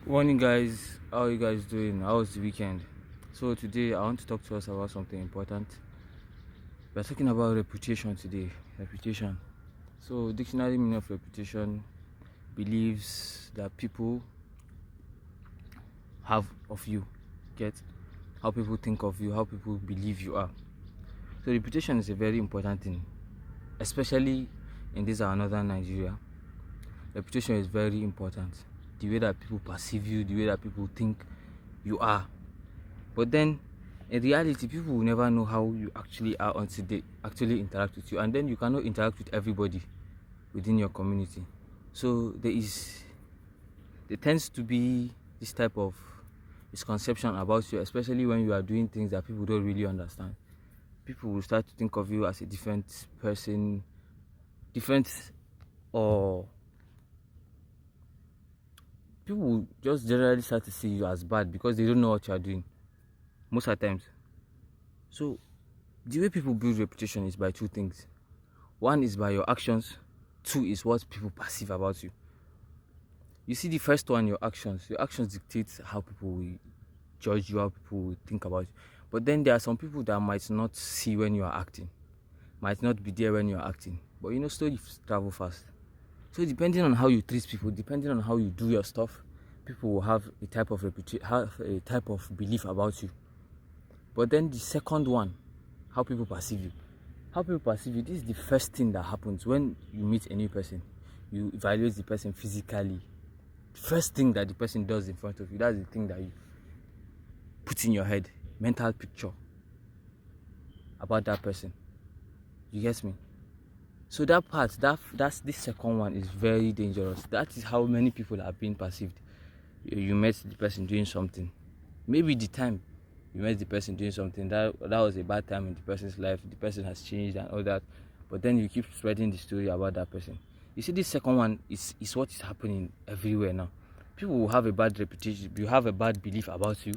Morning, guys. How are you guys doing? How was the weekend? So today I want to talk to us about something important. We're talking about reputation today. Reputation. So dictionary meaning of reputation believes that people have of you. Get how people think of you, how people believe you are. So reputation is a very important thing, especially in this our northern Nigeria. Reputation is very important. The way that people perceive you, the way that people think you are. But then in reality, people will never know how you actually are until they actually interact with you, and then you cannot interact with everybody within your community. So there tends to be this type of misconception about you, especially when you are doing things that people don't really understand. People will start to think of you as a different person, different, or people will just generally start to see you as bad because they don't know what you are doing most of the times. So the way people build reputation is by two things. One is by your actions. Two is what people perceive about you. You see, the first one, your actions. Your actions dictate how people will judge you, how people will think about you. But then there are some people that might not see when you are acting, might not be there when you are acting. But stories travel fast. So depending on how you treat people, depending on how you do your stuff, people will have a type of belief about you. But then the second one, how people perceive you. How people perceive you, this is the first thing that happens when you meet a new person. You evaluate the person physically. First thing that the person does in front of you, that's the thing that you put in your head, mental picture about that person. You get me? So that part, that's this second one is very dangerous. That is how many people are being perceived. You met the person doing something. Maybe the time you met the person doing something, that was a bad time in the person's life, the person has changed and all that. But then you keep spreading the story about that person. You see, this second one is what is happening everywhere now. People will have a bad reputation, you have a bad belief about you,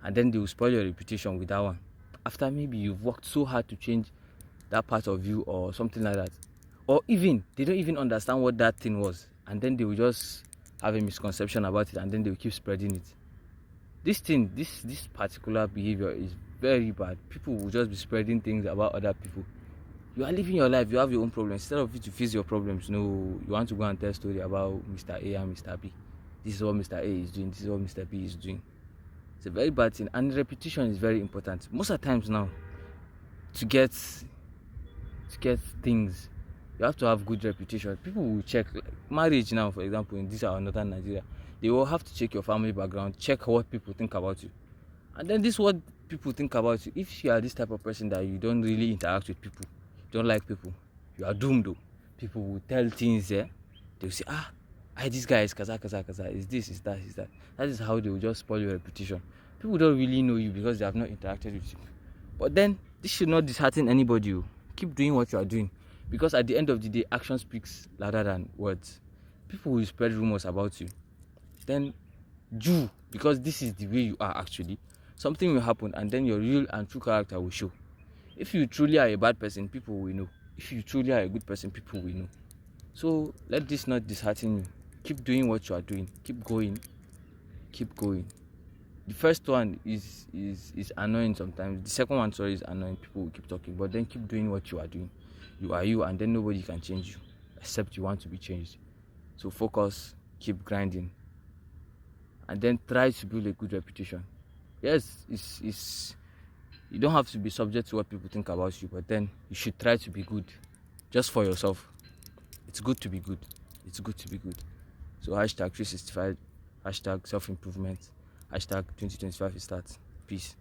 and then they will spoil your reputation with that one. After maybe you've worked so hard to change that part of you or something like that. Or even, they don't even understand what that thing was. And then they will just have a misconception about it and then they will keep spreading it. This particular behavior is very bad. People will just be spreading things about other people. You are living your life, you have your own problems. Instead of you to face your problems, no, you want to go and tell a story about Mr. A and Mr. B. This is what Mr. A is doing, this is what Mr. B is doing. It's a very bad thing, and repetition is very important. Most of the times now, to get things, you have to have good reputation. People will check, like marriage now, for example, in this our northern Nigeria, they will have to check your family background, check what people think about you. And then this is what people think about you. If you are this type of person that you don't really interact with people, you don't like people, you are doomed though. People will tell things there. They will say, this guy is kaza, is this, is that, is that. That is how they will just spoil your reputation. People don't really know you because they have not interacted with you. But then this should not dishearten anybody. Keep doing what you are doing, because at the end of the day, action speaks louder than words. People will spread rumors about you. Then do, because this is the way you are actually. Something will happen and then your real and true character will show. If you truly are a bad person, people will know. If you truly are a good person, people will know. So let this not dishearten you. Keep doing what you are doing. Keep going. Keep going. The first one is annoying sometimes. The second one, sorry, is annoying. People will keep talking, but then keep doing what you are doing. You are you, and then nobody can change you except you want to be changed. So focus, keep grinding, and then try to build a good reputation. Yes, it's you don't have to be subject to what people think about you, but then you should try to be good, just for yourself. It's good to be good. It's good to be good. So hashtag 365, hashtag self-improvement, hashtag 2025 it starts. Peace.